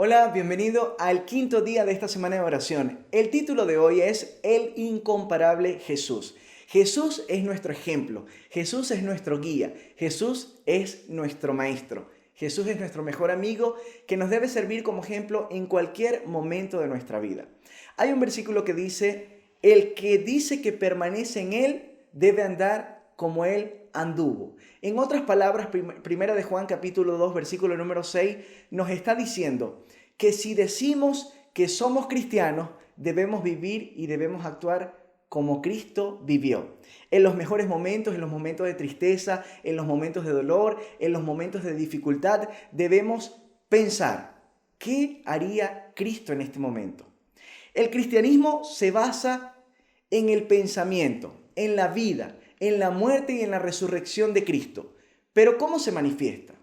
Hola, bienvenido al quinto día de esta semana de oración. El título de hoy es El incomparable Jesús. Jesús es nuestro ejemplo, Jesús es nuestro guía, Jesús es nuestro maestro, Jesús es nuestro mejor amigo que nos debe servir como ejemplo en cualquier momento de nuestra vida. Hay un versículo que dice, el que dice que permanece en Él debe andar como Él anduvo. En otras palabras, primera de Juan capítulo 2, versículo número 6, nos está diciendo que si decimos que somos cristianos, debemos vivir y debemos actuar como Cristo vivió. En los mejores momentos, en los momentos de tristeza, en los momentos de dolor, en los momentos de dificultad, debemos pensar, ¿qué haría Cristo en este momento? El cristianismo se basa en el pensamiento, en la vida, en la muerte y en la resurrección de Cristo. Pero ¿cómo se manifiesta?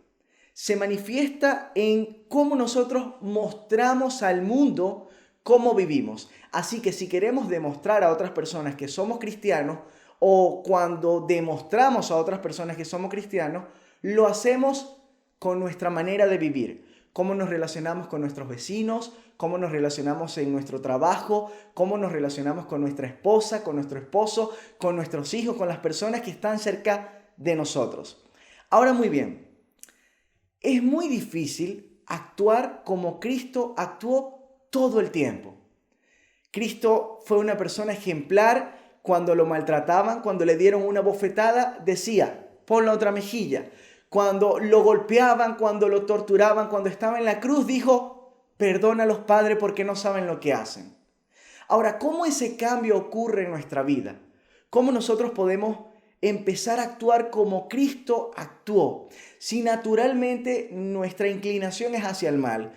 Se manifiesta en cómo nosotros mostramos al mundo cómo vivimos. Así que si queremos demostrar a otras personas que somos cristianos, o cuando demostramos a otras personas que somos cristianos, lo hacemos con nuestra manera de vivir. Cómo nos relacionamos con nuestros vecinos, cómo nos relacionamos en nuestro trabajo, cómo nos relacionamos con nuestra esposa, con nuestro esposo, con nuestros hijos, con las personas que están cerca de nosotros. Ahora muy bien, es muy difícil actuar como Cristo actuó todo el tiempo. Cristo fue una persona ejemplar. Cuando lo maltrataban, cuando le dieron una bofetada, decía, pon la otra mejilla. Cuando lo golpeaban, cuando lo torturaban, cuando estaba en la cruz, dijo, perdónalos, Padre, porque no saben lo que hacen. Ahora, ¿cómo ese cambio ocurre en nuestra vida? ¿Cómo nosotros podemos empezar a actuar como Cristo actuó? Si naturalmente nuestra inclinación es hacia el mal,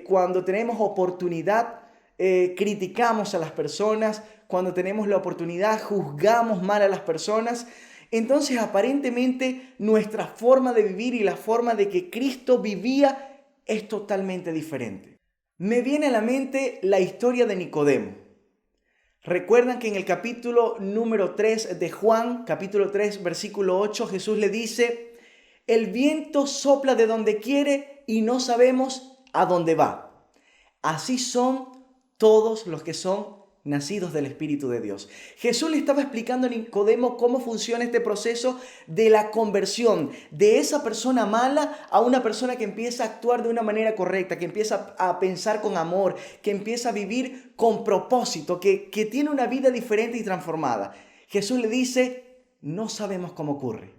cuando tenemos oportunidad, criticamos a las personas, cuando tenemos la oportunidad, juzgamos mal a las personas, entonces aparentemente nuestra forma de vivir y la forma de que Cristo vivía es totalmente diferente. Me viene a la mente la historia de Nicodemo. Recuerdan que en el capítulo número 3 de Juan, capítulo 3, versículo 8, Jesús le dice, el viento sopla de donde quiere y no sabemos a dónde va. Así son todos los que son nacidos del Espíritu de Dios. Jesús le estaba explicando a Nicodemo cómo funciona este proceso de la conversión de esa persona mala a una persona que empieza a actuar de una manera correcta, que empieza a pensar con amor, que empieza a vivir con propósito, que tiene una vida diferente y transformada. Jesús le dice, no sabemos cómo ocurre.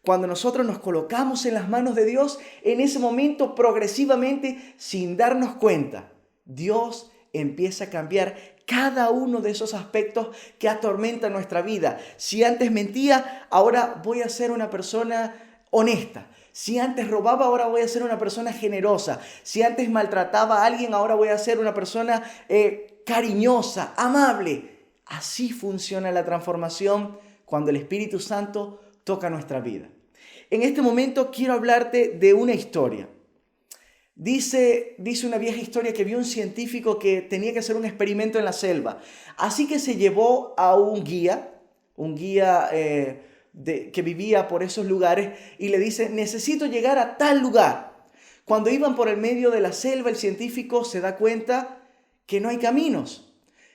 Cuando nosotros nos colocamos en las manos de Dios, en ese momento progresivamente, sin darnos cuenta, Dios empieza a cambiar cada uno de esos aspectos que atormentan nuestra vida. Si antes mentía, ahora voy a ser una persona honesta. Si antes robaba, ahora voy a ser una persona generosa. Si antes maltrataba a alguien, ahora voy a ser una persona cariñosa, amable. Así funciona la transformación cuando el Espíritu Santo toca nuestra vida. En este momento quiero hablarte de una historia. Dice una vieja historia que vio un científico que tenía que hacer un experimento en la selva. Así que se llevó a un guía que vivía por esos lugares y le dice, necesito llegar a tal lugar. Cuando iban por el medio de la selva, el científico se da cuenta que no hay caminos,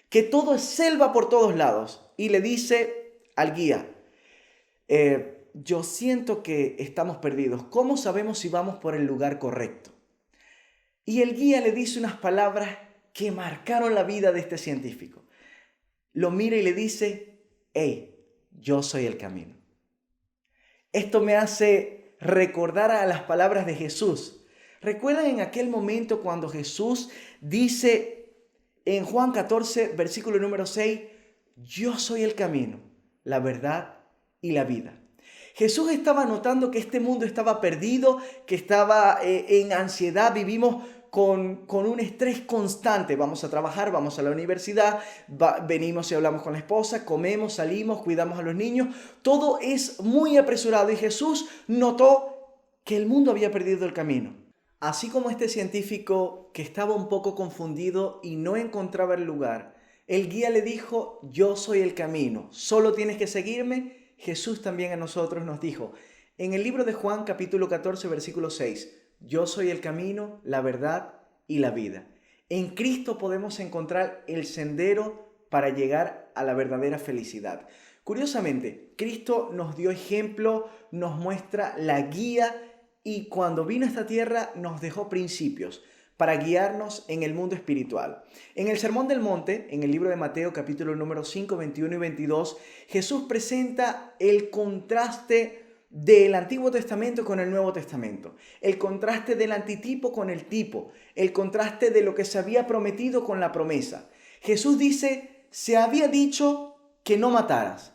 que todo es selva por todos lados. Y le dice al guía, yo siento que estamos perdidos. ¿Cómo sabemos si vamos por el lugar correcto? Y el guía le dice unas palabras que marcaron la vida de este científico. Lo mira y le dice, hey, yo soy el camino. Esto me hace recordar a las palabras de Jesús. ¿Recuerdan en aquel momento cuando Jesús dice en Juan 14, versículo número 6, yo soy el camino, la verdad y la vida? Jesús estaba notando que este mundo estaba perdido, que estaba en ansiedad, vivimos con un estrés constante. Vamos a trabajar, vamos a la universidad, venimos y hablamos con la esposa, comemos, salimos, cuidamos a los niños. Todo es muy apresurado y Jesús notó que el mundo había perdido el camino. Así como este científico que estaba un poco confundido y no encontraba el lugar, el guía le dijo, yo soy el camino, solo tienes que seguirme. Jesús también a nosotros nos dijo, en el libro de Juan capítulo 14 versículo 6, yo soy el camino, la verdad y la vida. En Cristo podemos encontrar el sendero para llegar a la verdadera felicidad. Curiosamente, Cristo nos dio ejemplo, nos muestra la guía y cuando vino a esta tierra nos dejó principios para guiarnos en el mundo espiritual. En el Sermón del Monte, en el libro de Mateo capítulo número 5, 21 y 22, Jesús presenta el contraste del Antiguo Testamento con el Nuevo Testamento, el contraste del antitipo con el tipo, el contraste de lo que se había prometido con la promesa. Jesús dice, se había dicho que no mataras,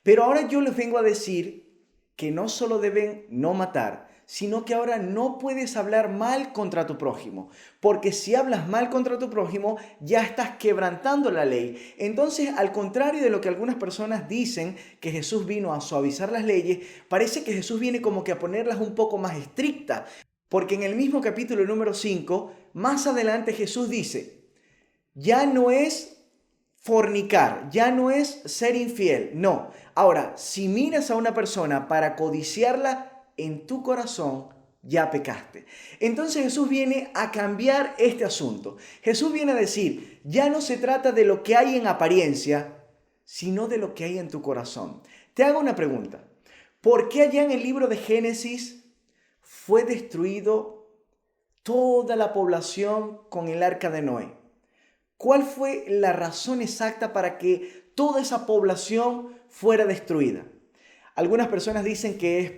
pero ahora yo les vengo a decir que no solo deben no matar, sino que ahora no puedes hablar mal contra tu prójimo, porque si hablas mal contra tu prójimo, ya estás quebrantando la ley. Entonces, al contrario de lo que algunas personas dicen, que Jesús vino a suavizar las leyes, parece que Jesús viene como que a ponerlas un poco más estrictas, porque en el mismo capítulo número 5, más adelante Jesús dice, ya no es fornicar, ya no es ser infiel, no. Ahora, si miras a una persona para codiciarla, en tu corazón ya pecaste. Entonces Jesús viene a cambiar este asunto. Jesús viene a decir, ya no se trata de lo que hay en apariencia, sino de lo que hay en tu corazón. Te hago una pregunta. ¿Por qué allá en el libro de Génesis fue destruido toda la población con el arca de Noé? ¿Cuál fue la razón exacta para que toda esa población fuera destruida? Algunas personas dicen que es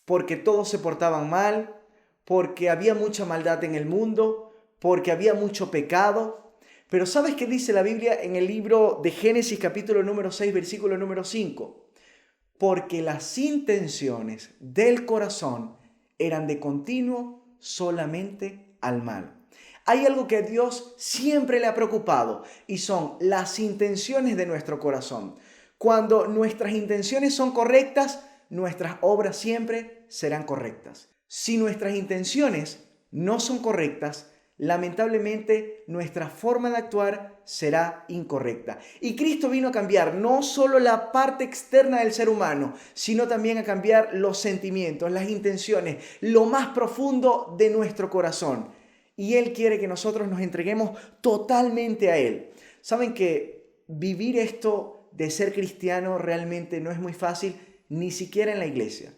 porque todos se portaban mal, porque había mucha maldad en el mundo, porque había mucho pecado. Pero ¿sabes qué dice la Biblia en el libro de Génesis capítulo número 6, versículo número 5? Porque las intenciones del corazón eran de continuo solamente al mal. Hay algo que a Dios siempre le ha preocupado y son las intenciones de nuestro corazón. Cuando nuestras intenciones son correctas, nuestras obras siempre serán correctas. Si nuestras intenciones no son correctas, lamentablemente nuestra forma de actuar será incorrecta. Y Cristo vino a cambiar no solo la parte externa del ser humano, sino también a cambiar los sentimientos, las intenciones, lo más profundo de nuestro corazón. Y Él quiere que nosotros nos entreguemos totalmente a Él. Saben que vivir esto de ser cristiano realmente no es muy fácil, ni siquiera en la iglesia.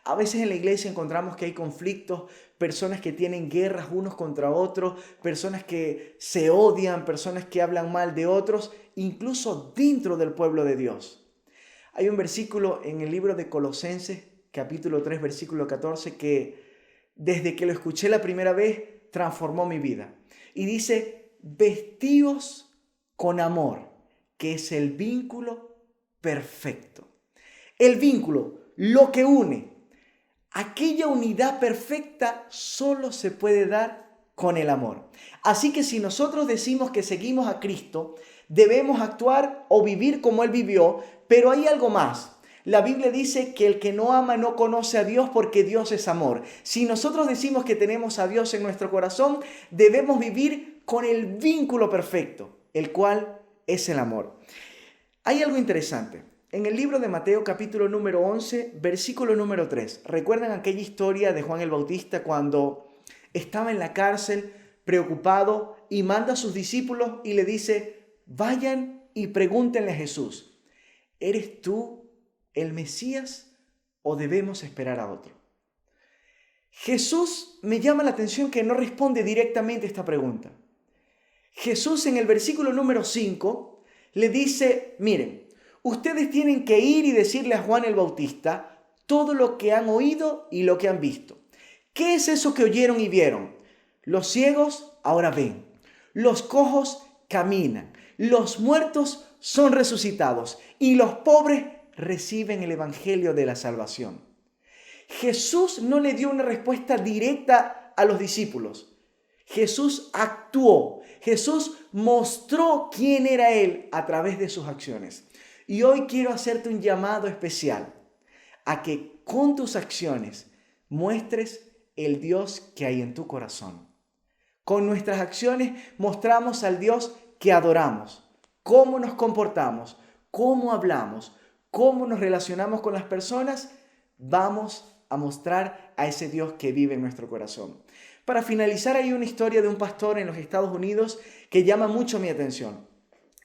A veces en la iglesia encontramos que hay conflictos, personas que tienen guerras unos contra otros, personas que se odian, personas que hablan mal de otros, incluso dentro del pueblo de Dios. Hay un versículo en el libro de Colosenses, capítulo 3, versículo 14, que desde que lo escuché la primera vez, transformó mi vida. Y dice, vestíos con amor, que es el vínculo perfecto. El vínculo, lo que une. Aquella unidad perfecta solo se puede dar con el amor. Así que si nosotros decimos que seguimos a Cristo, debemos actuar o vivir como Él vivió, pero hay algo más. La Biblia dice que el que no ama no conoce a Dios porque Dios es amor. Si nosotros decimos que tenemos a Dios en nuestro corazón, debemos vivir con el vínculo perfecto, el cual es el amor. Hay algo interesante. En el libro de Mateo capítulo número 11, versículo número 3. ¿Recuerdan aquella historia de Juan el Bautista cuando estaba en la cárcel preocupado y manda a sus discípulos y le dice, vayan y pregúntenle a Jesús, ¿eres tú el Mesías o debemos esperar a otro? Jesús me llama la atención que no responde directamente a esta pregunta. Jesús en el versículo número 5 le dice, miren, ustedes tienen que ir y decirle a Juan el Bautista todo lo que han oído y lo que han visto. ¿Qué es eso que oyeron y vieron? Los ciegos ahora ven, los cojos caminan, los muertos son resucitados y los pobres reciben el evangelio de la salvación. Jesús no le dio una respuesta directa a los discípulos. Jesús actuó, Jesús mostró quién era Él a través de sus acciones. Y hoy quiero hacerte un llamado especial a que con tus acciones muestres el Dios que hay en tu corazón. Con nuestras acciones mostramos al Dios que adoramos, cómo nos comportamos, cómo hablamos, cómo nos relacionamos con las personas, vamos a mostrar a ese Dios que vive en nuestro corazón. Para finalizar, hay una historia de un pastor en los Estados Unidos que llama mucho mi atención.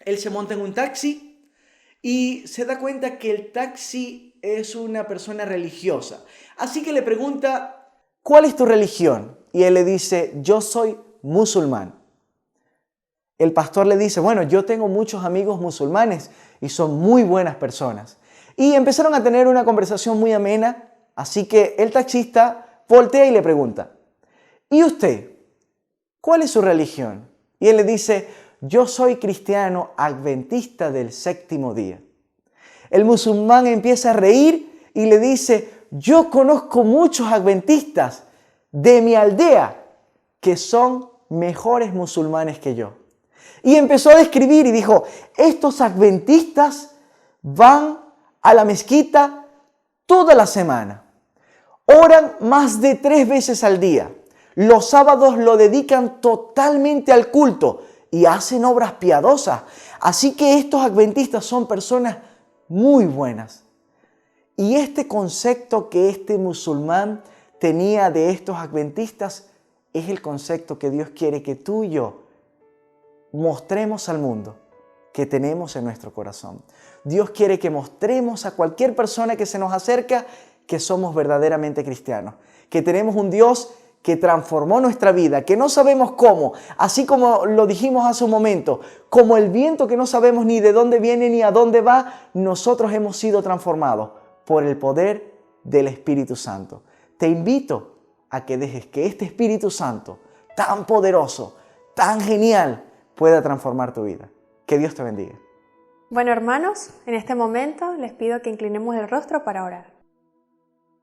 Él se monta en un taxi y se da cuenta que el taxi es una persona religiosa. Así que le pregunta, ¿cuál es tu religión? Y él le dice, yo soy musulmán. El pastor le dice, bueno, yo tengo muchos amigos musulmanes y son muy buenas personas. Y empezaron a tener una conversación muy amena, así que el taxista voltea y le pregunta, ¿y usted? ¿Cuál es su religión? Y él le dice, yo soy cristiano adventista del séptimo día. El musulmán empieza a reír y le dice, yo conozco muchos adventistas de mi aldea que son mejores musulmanes que yo. Y empezó a describir y dijo, estos adventistas van a la mezquita toda la semana. Oran más de 3 veces al día. Los sábados lo dedican totalmente al culto y hacen obras piadosas. Así que estos adventistas son personas muy buenas. Y este concepto que este musulmán tenía de estos adventistas es el concepto que Dios quiere que tú y yo mostremos al mundo que tenemos en nuestro corazón. Dios quiere que mostremos a cualquier persona que se nos acerca que somos verdaderamente cristianos, que tenemos un Dios que transformó nuestra vida, que no sabemos cómo, así como lo dijimos hace un momento, como el viento que no sabemos ni de dónde viene ni a dónde va, nosotros hemos sido transformados por el poder del Espíritu Santo. Te invito a que dejes que este Espíritu Santo, tan poderoso, tan genial, pueda transformar tu vida. Que Dios te bendiga. Bueno, hermanos, en este momento les pido que inclinemos el rostro para orar.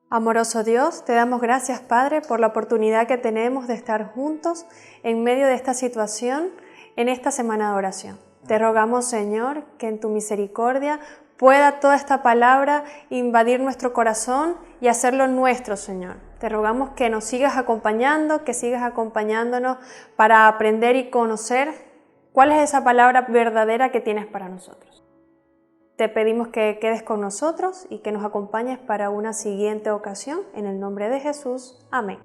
Amoroso Dios, te damos gracias, Padre, por la oportunidad que tenemos de estar juntos en medio de esta situación en esta semana de oración. Te rogamos, Señor, que en tu misericordia pueda toda esta palabra invadir nuestro corazón y hacerlo nuestro, Señor. Te rogamos que nos sigas acompañando, que sigas acompañándonos para aprender y conocer cuál es esa palabra verdadera que tienes para nosotros. Te pedimos que quedes con nosotros y que nos acompañes para una siguiente ocasión. En el nombre de Jesús. Amén.